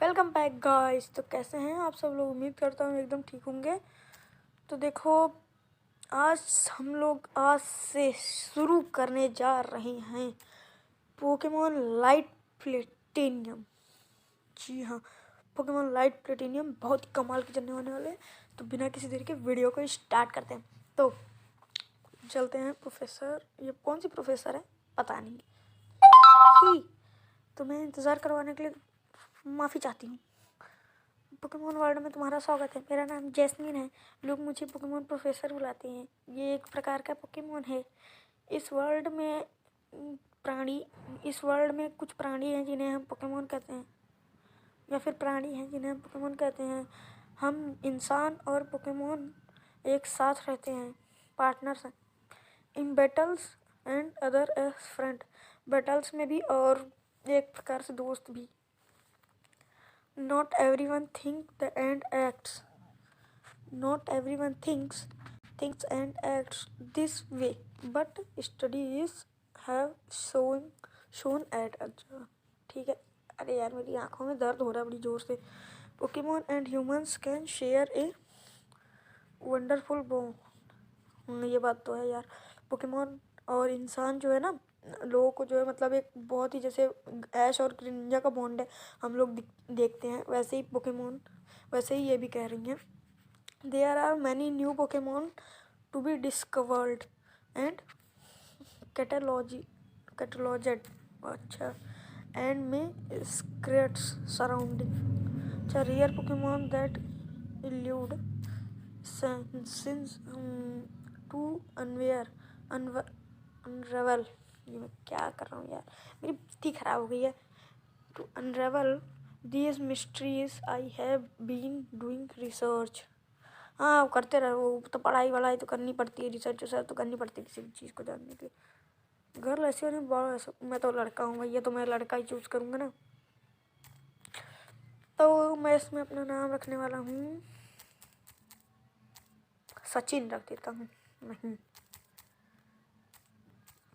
Welcome back guys. तो कैसे हैं आप सब लोग? उम्मीद करता हूँ एकदम ठीक होंगे। तो देखो, आज हम लोग आज से शुरू करने जा रहे हैं पोकेमॉन लाइट प्लेटिनियम। जी हाँ, पोकेमॉन लाइट प्लेटिनियम बहुत ही कमाल के चलने होने वाले हैं। तो बिना किसी देरी के वीडियो को स्टार्ट करते हैं। तो चलते हैं। प्रोफेसर, ये कौन सी प्रोफेसर है पता नहीं ही, तो मैं इंतज़ार करवाने के लिए माफ़ी चाहती हूँ। पोकेमॉन वर्ल्ड में तुम्हारा स्वागत है। मेरा नाम जैस्मिन है। लोग मुझे पोकेमॉन प्रोफेसर बुलाते हैं। ये एक प्रकार का पोकेमॉन है। इस वर्ल्ड में कुछ प्राणी हैं जिन्हें हम पोकेमॉन कहते हैं, या फिर प्राणी हैं जिन्हें हम पोकेमॉन कहते हैं। हम इंसान और पोकेमॉन एक साथ रहते हैं, पार्टनर्स हैं in battles and other as friend. Battles में भी और एक प्रकार से दोस्त भी। Not everyone thinks and acts this way, but studies have shown at अच्छा ठीक है। अरे यार, मेरी आंखों में दर्द हो रहा है बड़ी जोर से। Pokemon and humans can share a wonderful bond. ये बात तो है यार। पोकेमॉन और इंसान जो है ना, लोगों को जो है मतलब एक बहुत ही जैसे ऐश और ग्रिंजा का बॉन्ड है, हम लोग देखते हैं। वैसे ही पोकेमॉन, वैसे ही ये भी कह रही हैं। There are many new Pokemon to be discovered and catalogued. अच्छा, एंड में स्क्रेट्स सराउंडिंग। अच्छा, rare Pokemon that elude since to unravel. ये मैं क्या कर रहा हूँ यार, मेरी बुद्धि खराब हो गई है। To unravel these mysteries I have been doing research. हाँ, करते रहो। तो पढ़ाई वढ़ाई तो करनी पड़ती है, रिसर्च तो करनी पड़ती है किसी भी चीज़ को जानने के लिए। गर्ल ऐसे नहीं, बड़ा ऐसा। मैं तो लड़का हूँ भैया, तो मैं लड़का ही चूज़ करूँगा ना। तो मैं इसमें अपना नाम रखने वाला हूँ सचिन रख देता हूँ। नहीं,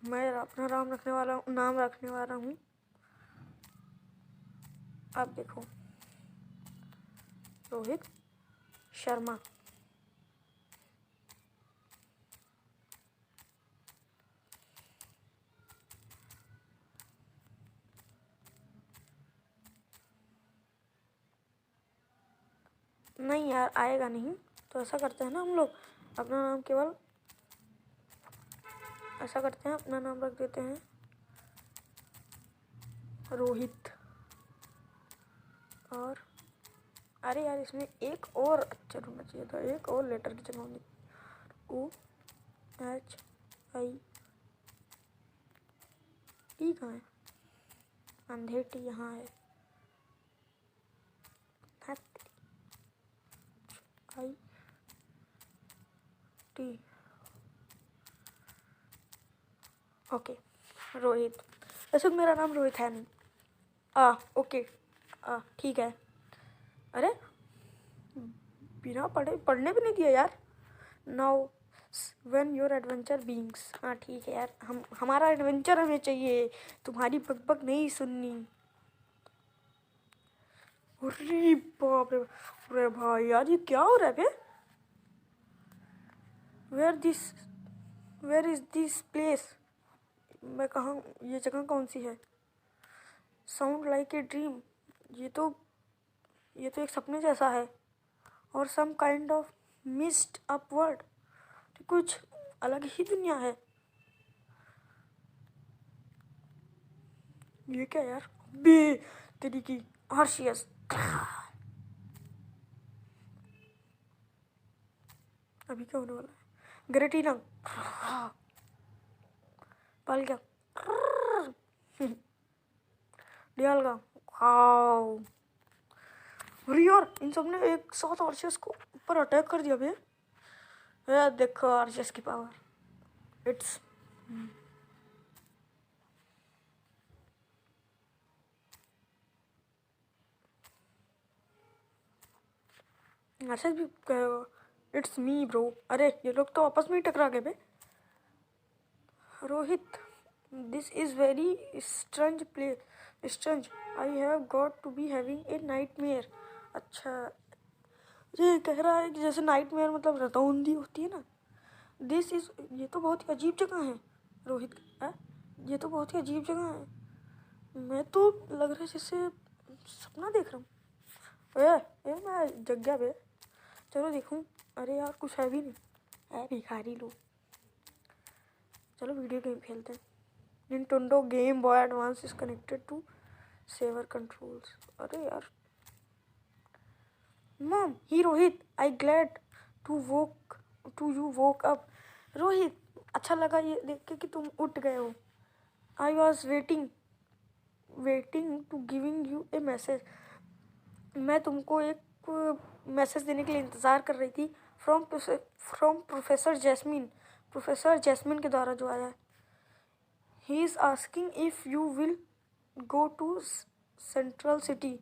मैं अपना नाम रखने वाला हूँ अब देखो, रोहित शर्मा। नहीं यार, आएगा नहीं। तो ऐसा करते हैं ना, हम लोग अपना नाम केवल ऐसा करते हैं, अपना नाम रख देते हैं रोहित। और अरे यार, इसमें एक और अक्षर होना चाहिए था, एक और लेटर की जगह होनी। टी कहाँ है? अंधे टी यहाँ है। I T. ओके, रोहित। वैसे मेरा नाम रोहित है नहीं। ओके, ठीक है। अरे, बिना पढ़ने भी नहीं दिया यार। Now when your adventure beings. हाँ ठीक है यार, हमारा एडवेंचर हमें चाहिए, तुम्हारी बकबक नहीं सुननी। अरे बाप रे, अरे भाई यार, ये क्या हो रहा है? Where is this place? मैं कहाँ, ये जगह कौन सी है? Sound like a dream. ये तो एक सपने जैसा है। और some kind of mist upward, कुछ अलग ही दुनिया है। ये क्या यार? बे तेरी की आर्शियस। अभी क्या होने वाला है? ग्रेटिना पल क्या डियालगा। वाओ, अरे यार, इन सब ने एक साथ आर्शियस को ऊपर अटैक कर दिया बे। यार देखो आर्शियस की पावर। इट्स आर्शियस भी कहेगा इट्स मी ब्रो। अरे ये लोग तो आपस में ही टकरा गए बे। Rohit, this is very strange place. Strange, I have got to be having a nightmare. अच्छा, ये कह रहा है कि जैसे नाइटमेयर मतलब रतौंधी होती है ना। दिस इज, ये तो बहुत ही अजीब जगह है रोहित। ये तो बहुत ही अजीब जगह है। मैं तो लग रहा है जैसे सपना देख रहा हूँ। मैं जग गया बे। चलो देखूँ। अरे यार कुछ है भी नहीं, है भिखारी लोग। चलो वीडियो गेम खेलते हैं। Nintendo Game Boy Advance is connected to server controls. अरे यार mom, hi Rohit, I glad to you woke up. Rohit, अच्छा लगा ये देख के कि तुम उठ गए हो। I was waiting to giving you a message. मैं तुमको एक मैसेज देने के लिए इंतज़ार कर रही थी। फ्रॉम प्रोफेसर जैस्मिन के द्वारा जो आया है। He is asking if you will go to Central City.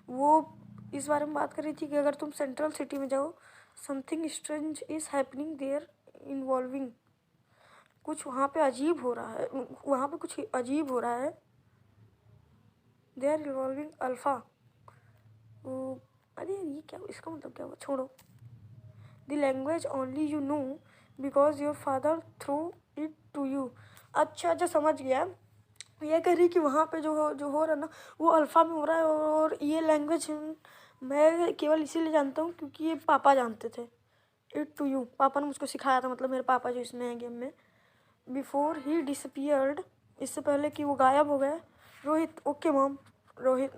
वो इस बारे में बात कर रही थी कि अगर तुम सेंट्रल सिटी में जाओ, something strange is happening there involving. कुछ वहाँ पे अजीब हो रहा है, वहाँ पे कुछ अजीब हो रहा है। There involving alpha. अरे ये क्या, इसका मतलब क्या हुआ, छोड़ो। The language only you know because your father through it to you. अच्छा अच्छा, समझ गया। ये कह रही कि वहाँ पे जो हो रहा है ना, वो अल्फ़ा में हो रहा है। और ये लैंग्वेज मैं केवल इसीलिए जानता हूँ क्योंकि ये पापा जानते थे। इट टू यू, पापा ने मुझको सिखाया था, मतलब मेरे पापा जो इसमें हैं गेम में। बिफोर ही डिसअपियर्ड, इससे पहले कि वो गायब हो गया। Rohit, okay mom. रोहित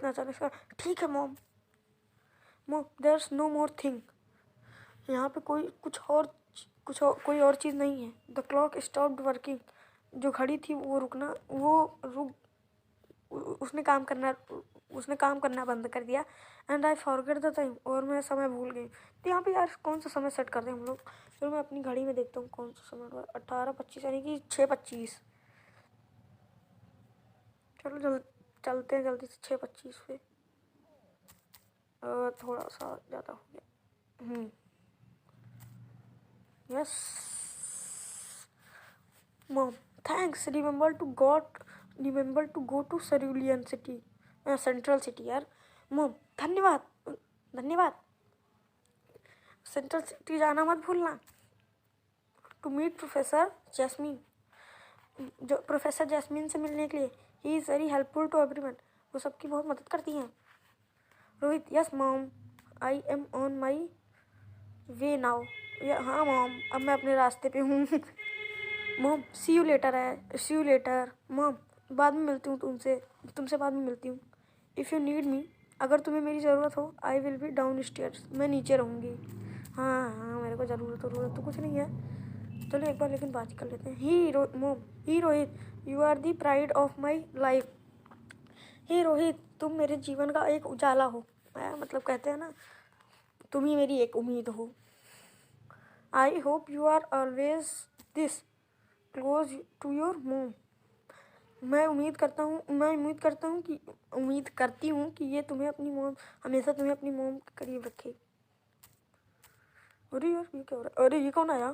ने अचानक कहा, ठीक है mom. There's no more thing. यहाँ पे कोई और चीज़ नहीं है। The clock stopped working. जो घड़ी थी वो रुक उसने काम करना बंद कर दिया। And I forget the time, और मैं समय भूल गई। तो यहाँ पे यार कौन सा समय सेट करते हैं हम लोग। चलो मैं अपनी घड़ी में देखता हूँ कौन सा समय हुआ। 18:25 यानी कि 6:25। चलो चलते हैं जल्दी से 6:25 पे। थोड़ा सा ज़्यादा हो गया। Yes mom, thanks. Remember to go to Cerulean City, Central City. यार मॉम, धन्यवाद। सेंट्रल सिटी जाना मत भूलना। टू मीट प्रोफेसर जैस्मिन, जो प्रोफेसर जैस्मिन से मिलने के लिए। He is very helpful to everyone, वो सबकी बहुत मदद करती हैं। Rohit, yes mom, I am on my way now. हाँ मॉम, अब मैं अपने रास्ते पे हूँ। Mom, see you later. Mom, बाद में मिलती हूँ तुमसे बाद में मिलती हूँ। इफ़ यू नीड मी, अगर तुम्हें मेरी ज़रूरत हो, आई विल बी डाउन स्टेयर्स, मैं नीचे रहूँगी। हाँ, मेरे को ज़रूरत तो कुछ नहीं है। चलो एक बार लेकिन बात कर लेते हैं। Mom, hi Rohit, you are the pride of my life. Hey Rohit, तुम मेरे जीवन का एक उजाला हो। मतलब कहते हैं ना, तुम ही मेरी एक उम्मीद हो। I hope you are always this close to your mom. मैं उम्मीद करती हूँ कि ये तुम्हें अपनी मोम, हमेशा तुम्हें अपनी मोम के करीब रखे। अरे यार ये क्या हो रहा है। अरे ये कौन आया,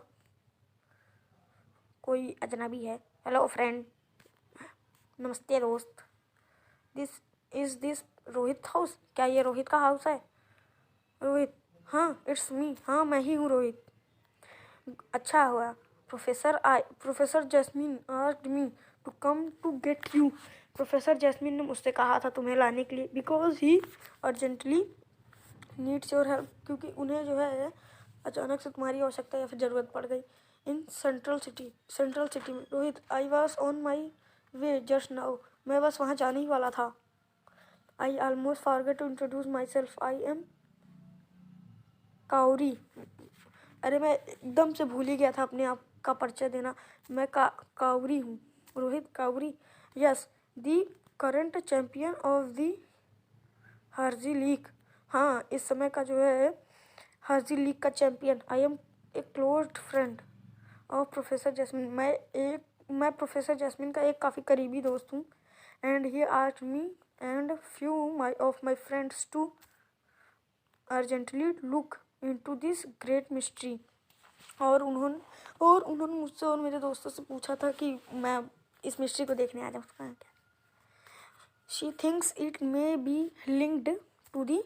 कोई अजनबी है। हेलो फ्रेंड, नमस्ते दोस्त। दिस रोहित हाउस, क्या ये रोहित का हाउस है। रोहित, हाँ इट्स मी, हाँ मैं ही हूँ रोहित। अच्छा हुआ professor Jasmine asked me to come to get you. Professor Jasmine ने मुझसे कहा था तुम्हें लाने के लिए। Because he urgently needs your help, क्योंकि उन्हें जो है अचानक से तुम्हारी आवश्यकता या फिर ज़रूरत पड़ गई। इन सेंट्रल सिटी में। Rohit, I was on my way just now, मैं बस वहाँ जाने ही वाला था। I almost forget to introduce myself, I am Kauri. अरे मैं एकदम से भूल ही गया था अपने आप का परिचय देना। मैं काउरी हूँ। Rohit, Kauri, yes, the current champion of the Herzi league. हाँ, इस समय का जो है हर्जी लीग का चैम्पियन। I am a close friend of professor Jasmine. मैं प्रोफेसर जैस्मिन का एक काफ़ी करीबी दोस्त हूँ। And he asked me and few of my friends to urgently look into this great mystery. और उन्होंने मुझसे और मेरे दोस्तों से पूछा था कि मैं इस मिस्ट्री को देखने आ जाऊँ। उसका क्या, she thinks it may be linked to the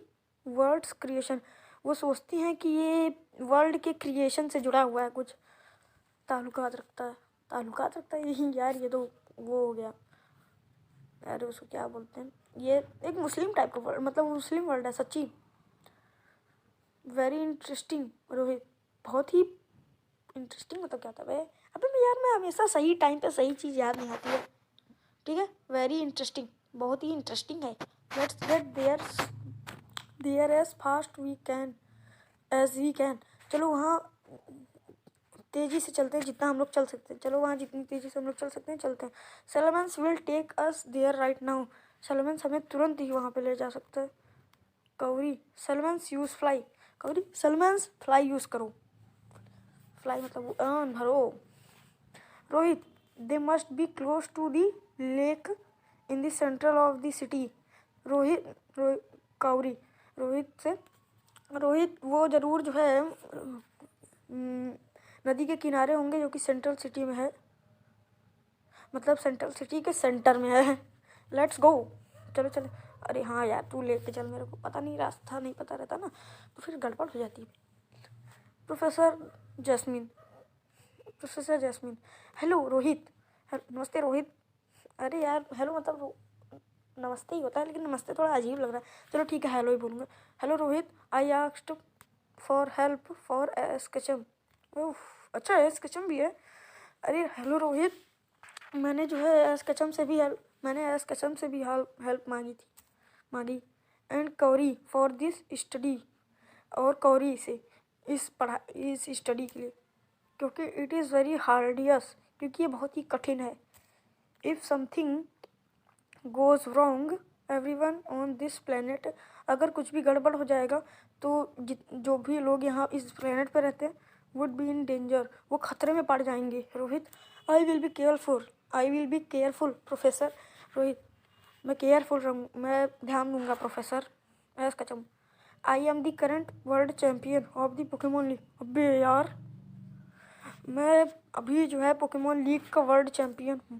world's creation. वो सोचती हैं कि ये वर्ल्ड के क्रिएशन से जुड़ा हुआ है, कुछ ताल्लुकात रखता है यही यार। ये तो वो हो गया यार, उसको क्या बोलते हैं, ये एक मुस्लिम टाइप का वर्ड, मतलब मुस्लिम वर्ड है सच्ची। वेरी इंटरेस्टिंग रोहित, बहुत ही इंटरेस्टिंग मतलब क्या था भाई। अबे मैं हमेशा सही टाइम पे सही चीज़ याद नहीं आती है, ठीक है। वेरी इंटरेस्टिंग, बहुत ही इंटरेस्टिंग है। Let's get there as fast we can as we can. चलो वहाँ तेज़ी से चलते हैं जितना हम लोग चल सकते हैं। चलो वहाँ जितनी तेज़ी से हम लोग चल सकते हैं चलते हैं। Salamence will take us there right now. Salamence हमें तुरंत ही वहाँ पे ले जा सकते हैं। कौरी सेलेमेंस use fly. Kauri Salamence fly use करो। फ्लाई मतलब अर्न भरो। Rohit they must be close to the lake in the central of the city. Kauri Rohit वो ज़रूर जो है नदी के किनारे होंगे जो कि सेंट्रल सिटी में है, मतलब सेंट्रल सिटी के सेंटर में है। लेट्स गो, चलो चलो। अरे हाँ यार, तू लेके चल, मेरे को पता नहीं, रास्ता नहीं पता रहता ना तो फिर गड़बड़ हो जाती है। Professor Jasmine hello Rohit. नमस्ते रोहित। अरे यार हेलो मतलब नमस्ते ही होता है, लेकिन नमस्ते थोड़ा अजीब लग रहा है। चलो ठीक है, हेलो ही बोलूँगा। Hello Rohit, I asked for help for Ash Ketchum. Oh अच्छा, एस्केचम भी है। अरे हेलो रोहित, मैंने जो है एस्केचम से भी हेल्प मांगी। एंड कौरी फॉर दिस स्टडी, और कौरी से इस स्टडी के लिए, क्योंकि इट इज़ वेरी हार्डियस, क्योंकि ये बहुत ही कठिन है। If something goes wrong everyone on this planet, अगर कुछ भी गड़बड़ हो जाएगा तो जो भी लोग यहाँ इस प्लेनेट पर रहते हैं वुड बी इन डेंजर, वो खतरे में पड़ जाएंगे। Rohit I will be careful professor. Rohit मैं केयरफुल रहूँ, मैं ध्यान दूंगा professor. Ash Ketchum I am the current world champion of the Pokemon league. अबे यार, मैं अभी जो है पोकेमोन लीग का वर्ल्ड चैम्पियन हूँ।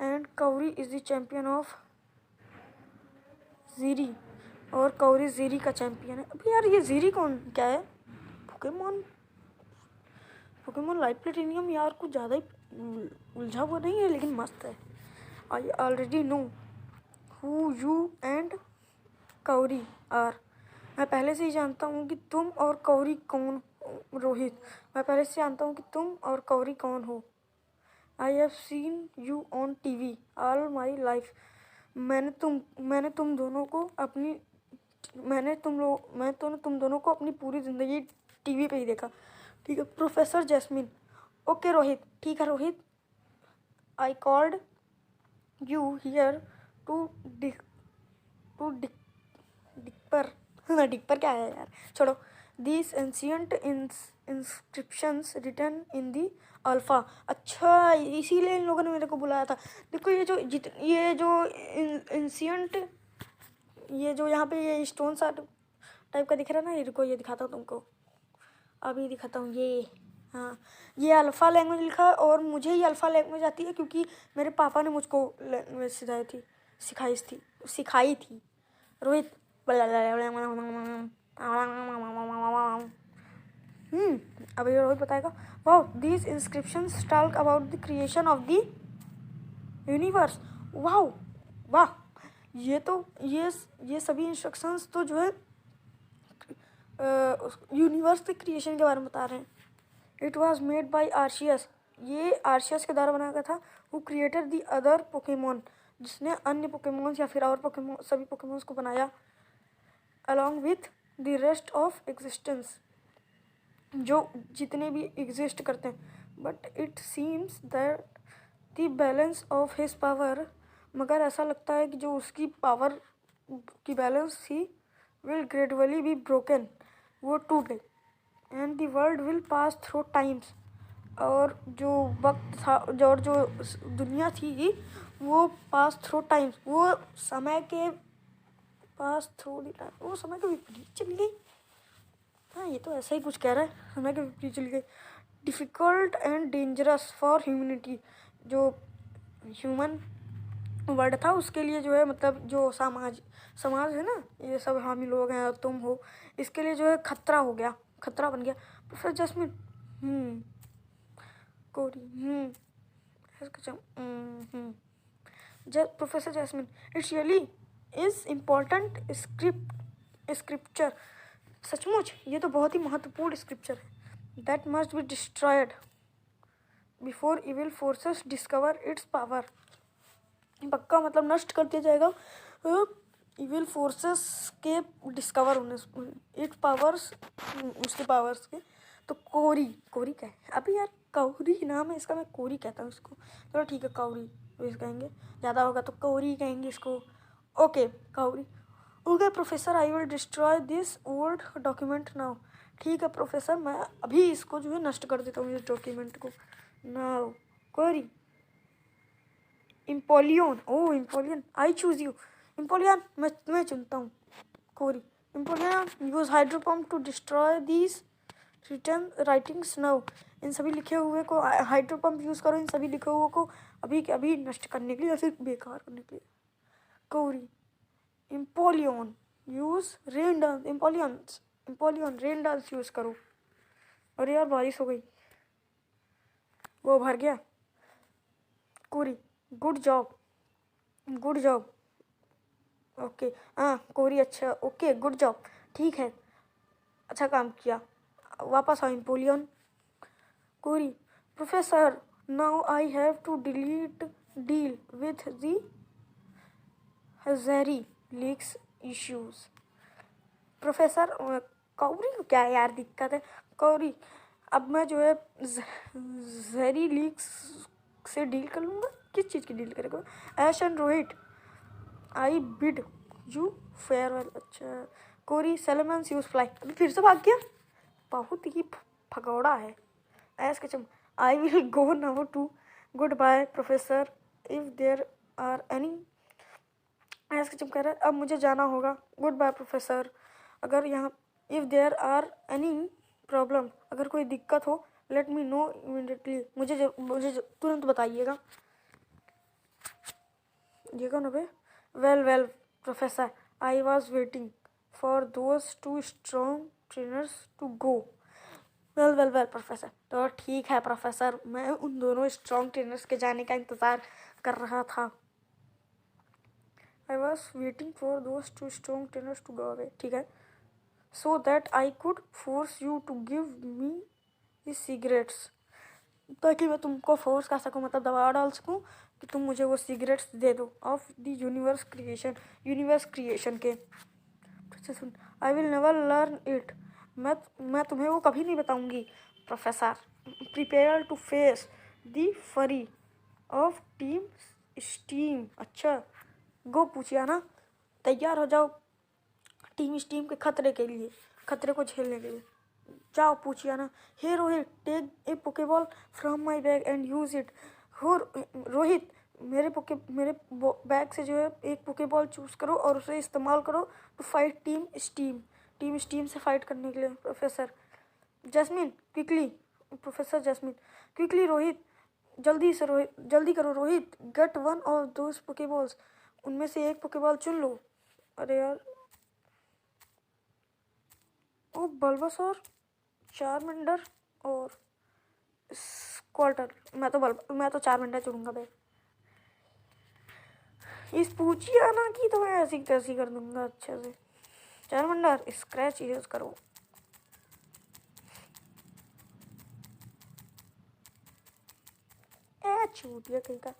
And Kori is the champion of Jiri, और कौरी जीरी का चैम्पियन है। अभी यार ये जीरी कौन क्या है? पोकेमोन लाइट प्लेटिनियम यार कुछ ज़्यादा ही उलझा हुआ नहीं है, लेकिन मस्त है। I already know who you and कौरी आर। मैं पहले से ही जानता हूँ कि तुम और कौरी कौन। रोहित मैं पहले से जानता हूँ कि तुम और कौरी कौन हो। I have seen you on TV all my life. मैंने तुम दोनों को अपनी पूरी ज़िंदगी टीवी पे ही देखा। ठीक है प्रोफेसर जैस्मिन। ओके रोहित, ठीक है Rohit. I called you here to decipher क्या है यार, छोड़ो। This ancient inscriptions written in the alpha. अच्छा इसीलिए इन लोगों ने मेरे को बुलाया था। देखो ये जो एंशियंट, ये जो यहाँ पे ये स्टोन सा टाइप का दिख रहा है ना, इनको ये दिखाता हूँ तुमको, अभी दिखाता हूँ। ये हाँ, ये अल्फ़ा लैंग्वेज लिखा है, और मुझे ही अल्फ़ा लैंग्वेज आती है क्योंकि मेरे पापा ने मुझको लैंग्वेज सिखाई थी। रोहित अभी रोहित बताएगा। Wow these inscriptions talk about the creation of the universe. Wow वाह, ये सभी इंस्ट्रक्शंस तो जो है यूनिवर्स के क्रिएशन के बारे में बता रहे हैं। इट वॉज मेड बाई आर्शियस, ये आर्शियस के द्वारा बनाया गया था। Who created the other Pokemon, जिसने अन्य पोकेमोन्स या फिर और पोकेमोन सभी पोकेमोन्स को बनाया। Along with the rest of existence, जो जितने भी एग्जिस्ट करते हैं। But it seems that the balance of his power, मगर ऐसा लगता है कि जो उसकी पावर की बैलेंस थी विल ग्रेजुअली बी ब्रोकन, वो टूट गई। And the world will pass through times, और जो वक्त था और जो दुनिया थी वो पास थ्रू टाइम्स, वो समय के पास थ्रू द टाइम, वो समय के विपरीत चली गई। हाँ ये तो ऐसा ही कुछ कह रहा है, समय के विपरीत चली गई। Difficult and dangerous for humanity, जो ह्यूमन वर्ड था, उसके लिए जो है मतलब जो समाज है ना, ये सब हामी लोग हैं और तुम हो, इसके लिए जो है खतरा हो गया, खतरा बन गया। Professor Jasmine Kauri professor Jasmine, it's really is important scripture. सचमुच ये तो बहुत ही महत्वपूर्ण स्क्रिप्चर है। That must be destroyed before evil forces discover its power. पक्का मतलब नष्ट कर दिया जाएगा इविल फोर्सेस के डिस्कवर होने, इट्स पावर्स, उसके पावर्स के। तो कोरी क्या है अभी यार, कौरी नाम है इसका, मैं कोरी कहता हूँ इसको। चलो ठीक है, कौरी तो कहेंगे, ज़्यादा होगा तो कौरी कहेंगे इसको। ओके कौरी। Okay professor, I will destroy this old document now. ठीक है प्रोफेसर, मैं अभी इसको जो है नष्ट कर देता हूँ इस डॉक्यूमेंट को। Now Kori. Empoleon, O Empoleon, I choose you. Empoleon, मैं चुनता हूँ Kori. Empoleon, use hydro pump to destroy these written writings now. इन सभी लिखे हुए को हाइड्रोपम्प यूज़ करो, इन सभी लिखे हुए को अभी के अभी नष्ट करने के लिए या फिर बेकार करने के लिए। Kori. Empoleon, use rain dance. Empoleon rain dance use करो। अरे यार बारिश हो गई, वो भर गया। कोरी, गुड जॉब। ओके हाँ कोरी, अच्छा ओके गुड जॉब, ठीक है अच्छा काम किया। वापस आओ Empoleon. Kori, professor now I have to deal with the हज़ारी लीक्स इश्यूज। प्रोफेसर कौरी को क्या यार दिक्कत है। कौरी, अब मैं जो है जहरी लीक्स से डील कर लूँगा। किस चीज़ की डील करेगा। Ash and Rohit, I bid you farewell. अच्छा कोरी, सेलेमन्स यूज फ्लाई। अभी फिर से भाग गया, बहुत ही भगौड़ा है। Ash Ketchum, I will go now to goodbye professor if there are any. Ash Ketchum कह रहा है अब मुझे जाना होगा, गुड बाय प्रोफेसर। अगर यहाँ if there are any problem, अगर कोई दिक्कत हो, लेट मी नो इमीडिएटली, मुझे तुरंत बताइएगा। ये कौन है? Well professor, I was waiting for those two strong trainers to go. Well professor, तो ठीक है प्रोफेसर, मैं उन दोनों स्ट्रॉन्ग ट्रेनर्स के जाने का इंतज़ार कर रहा था। I was waiting for those two strong trainers to go away, ठीक है। So that I could force you to give me the cigarettes, ताकि मैं तुमको फोर्स कर सकूँ, मतलब दबाव डाल सकूँ कि तुम मुझे वो सिगरेट्स दे दो ऑफ द यूनिवर्स क्रिएशन के। सुन, I will never learn it, मैं तुम्हें वो कभी नहीं बताऊंगी। Professor, prepare to face the fury of team steam. अच्छा गो पूछिया ना, तैयार हो जाओ टीम स्टीम के खतरे के लिए, खतरे को झेलने के लिए। जाओ पूछिया ना। Hey Rohit, take a Pokeball from my bag and use it. हो रोहित, मेरे बैग से जो है एक पोकेबॉल चूज करो और उसे इस्तेमाल करो टू फाइट टीम स्टीम से फाइट करने के लिए। Professor Jasmine quickly, professor Jasmine quickly Rohit, जल्दी करो Rohit, get one of those Pokeballs, उनमें से एक पोकेबॉल चुन लो। अरे यार ओ बल्बासोर, चारमेंडर और स्क्वार्टर। मैं तो चारमेंडर चुनूंगा भाई। इस पूछियाना की तो मैं ऐसी तैसी कर दूंगा अच्छे से। चारमेंडर स्क्रैच यूज करो। चूतिया कहीं का।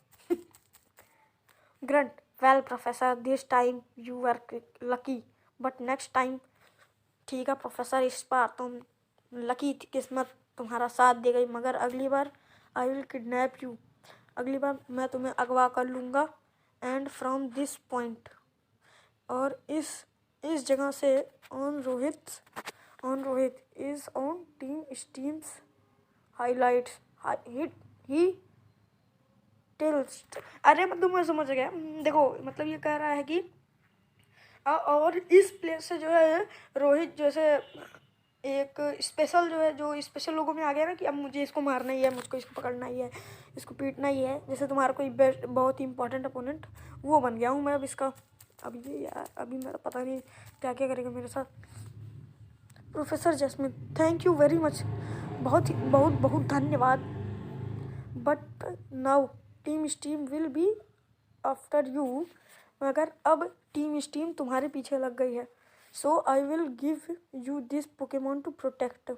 Grunt, well professor, this time you are lucky but next time. ठीक है प्रोफेसर, इस बार तुम लकी थी, किस्मत तुम्हारा साथ दे गई, मगर अगली बार आई विल किडनैप यू, अगली बार मैं तुम्हें अगवा कर लूँगा। एंड फ्रॉम दिस पॉइंट, और इस जगह से on Rohit is on team stems highlights he tells. अरे मतलब मैं समझ गया, देखो मतलब ये कह रहा है कि और इस प्लेस से जो है रोहित जैसे एक स्पेशल जो है, जो स्पेशल लोगों में आ गया ना कि अब मुझे इसको मारना ही है, मुझको इसको पकड़ना ही है, इसको पीटना ही है, जैसे तुम्हारा कोई बेस्ट बहुत ही इंपॉर्टेंट अपोनेंट, वो बन गया हूँ मैं अब इसका। अब ये यार अभी मेरा पता नहीं क्या क्या करेगा मेरे साथ। Professor Jasmine, thank you very much, बहुत बहुत धन्यवाद। But now team steam will be after you, मगर अब टीम स्टीम तुम्हारे पीछे लग गई है। So I will give you this Pokemon to protect.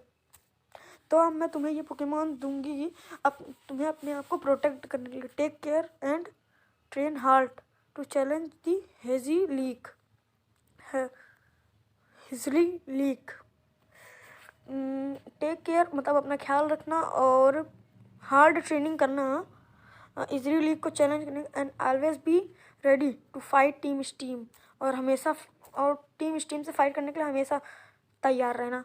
तो अब मैं तुम्हें ये पोकेमॉन दूंगी अब तुम्हें अपने आप को प्रोटेक्ट करने के लिए। Take care and train hard to challenge the Hezi league है, हिजली लीक। टेक केयर मतलब अपना ख्याल रखना और हार्ड ट्रेनिंग करना इजली लीग को चैलेंज करने, and always be ready to fight Team Steam, और हमेशा और टीम स्टीम से फाइट करने के लिए हमेशा तैयार रहना।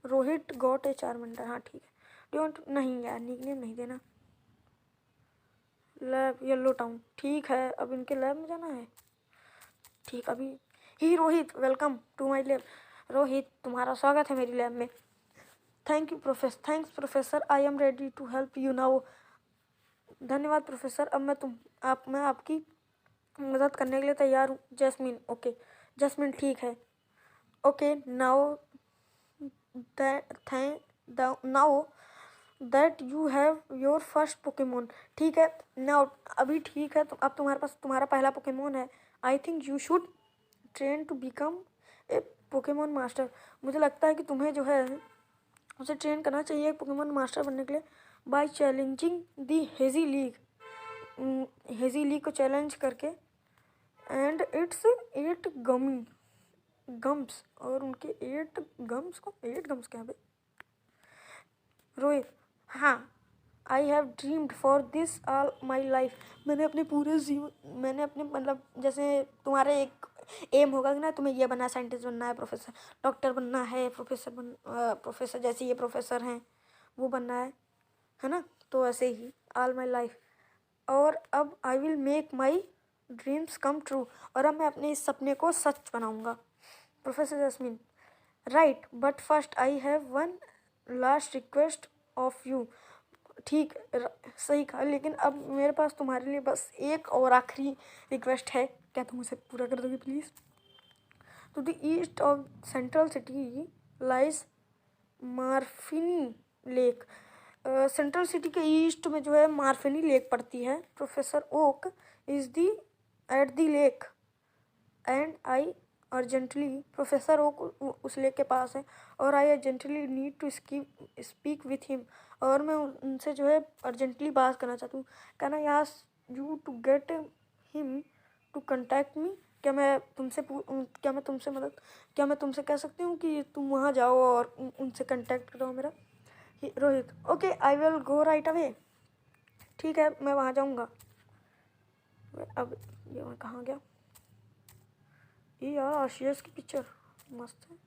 रोहित गॉट ए चारमेंडर, हाँ ठीक है। डोंट नहीं यार निकनेम नहीं देना। लैब येलो टाउन, ठीक है अब इनके लैब में जाना है। ठीक अभी ही Rohit welcome to my lab. Rohit तुम्हारा स्वागत है मेरी लैब में। Thanks professor, I am ready to help you now. धन्यवाद प्रोफेसर, अब मैं आपकी मदद करने के लिए तैयार हूँ। जैस्मिन, ओके जैस्मिन ठीक है। Okay now that you have your first Pokemon, ठीक है नाउ अभी ठीक है, तो अब तुम्हारे पास तुम्हारा पहला पोकेमोन है। I think you should train to become a Pokemon master. मुझे लगता है कि तुम्हें जो है उसे ट्रेन करना चाहिए एक पोकेमोन मास्टर बनने के लिए, बाय चैलेंजिंग दी हेजी लीग को चैलेंज करके, एंड इट्स 8 गम्स और उनके 8 गम्स क्या है रोहित, हाँ I have dreamed for this all my life. मैंने अपने मतलब जैसे तुम्हारे एक एम होगा कि ना तुम्हें ये बनना है, साइंटिस्ट बनना है, प्रोफेसर डॉक्टर बनना है, प्रोफेसर जैसे ये प्रोफेसर हैं वो बनना है ना, तो ऐसे ही ऑल माई लाइफ। और अब I will make my dreams come true, और अब मैं अपने इस सपने को सच बनाऊंगा। Professor Jasmine, right but first I have one last request of you. ठीक सही कहा, लेकिन अब मेरे पास तुम्हारे लिए बस एक और आखिरी रिक्वेस्ट है, क्या तुम उसे पूरा कर दोगे please? To the east of central city lies Marfini lake. Central city के ईस्ट में जो है मार्फिनी लेक पड़ती है। Professor oak is the at the lake and I urgently, professor oak उस लेक के पास है और I urgently need to speak with him, और मैं उनसे जो है अर्जेंटली बात करना चाहती हूँ। Can I ask you to get him to contact me? क्या मैं तुमसे कह सकती हूँ कि तुम वहाँ जाओ और उनसे कंटेक्ट करो मेरा? Rohit, okay I will go right away. ठीक है मैं वहाँ जाऊँगा। अब ये मैं कहाँ गया? ये यार आर्शियस की पिक्चर मस्त है।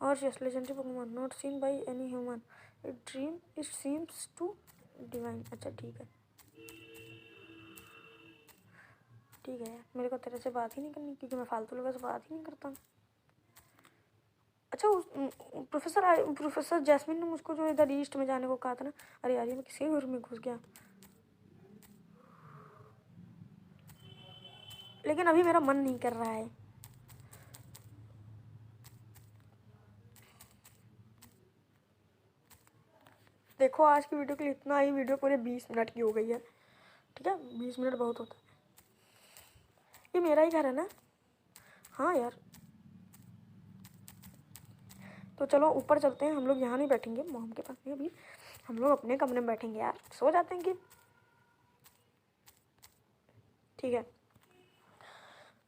Arceus legendary Pokemon not seen by any human, a dream it seems to divine. अच्छा ठीक है यार, मेरे को तेरे से बात ही नहीं करनी क्योंकि मैं फालतू लोगों से बात ही नहीं करता। अच्छा प्रोफेसर जैस्मिन ने मुझको जो इधर ईस्ट में जाने को कहा था ना, अरे यार ये मैं किसी घर में घुस गया, लेकिन अभी मेरा मन नहीं कर रहा है। देखो आज की वीडियो के लिए इतना ही, वीडियो पूरे 20 मिनट की हो गई है। ठीक है 20 मिनट बहुत होता है। ये मेरा ही घर है ना? हाँ यार, तो चलो ऊपर चलते हैं। हम लोग यहाँ नहीं बैठेंगे मॉम के पास नहीं, अभी हम लोग अपने कमरे में बैठेंगे यार, सो जाते हैं कि। ठीक है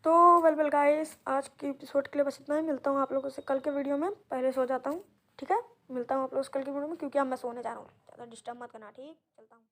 तो वेल गाइस, आज के एपिसोड के लिए बस इतना ही। मिलता हूँ आप लोगों से कल के वीडियो में। पहले सो जाता हूँ, ठीक है? मिलता हूँ आप लोगों से कल के वीडियो में, क्योंकि अब मैं सोने जा रहा हूँ। ज़्यादा डिस्टर्ब मत करना, ठीक? चलता हूँ।